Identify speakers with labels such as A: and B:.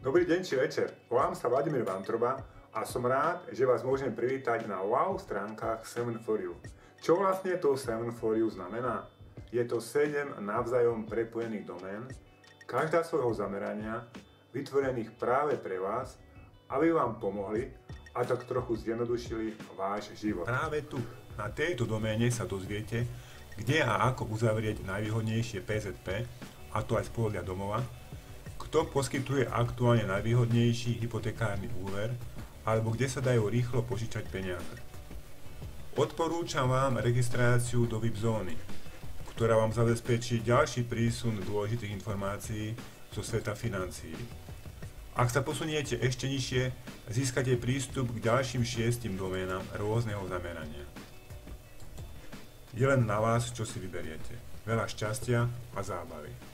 A: Dobrý deň či večer, volám sa Vladimír Vantroba a som rád, že vás môžem privítať na wow stránkach 7for you. Čo vlastne to 7for you znamená? Je to 7 navzájom prepojených domén, každá svojho zamerania, vytvorených práve pre vás, aby vám pomohli a tak trochu zjednodušili váš život. Práve tu, na tejto doméne sa dozviete, kde a ako uzavrieť najvýhodnejšie PZP, a to aj z pohľadu domova, kto poskytuje aktuálne najvýhodnejší hypotekárny úver, alebo kde sa dajú rýchlo požičať peniaze. Odporúčam vám registráciu do VIP zóny, ktorá vám zabezpečí ďalší prísun dôležitých informácií zo sveta financií. Ak sa posuniete ešte nižšie, získate prístup k ďalším 6 doménam rôzneho zamerania. Je len na vás, čo si vyberiete. Veľa šťastia a zábavy.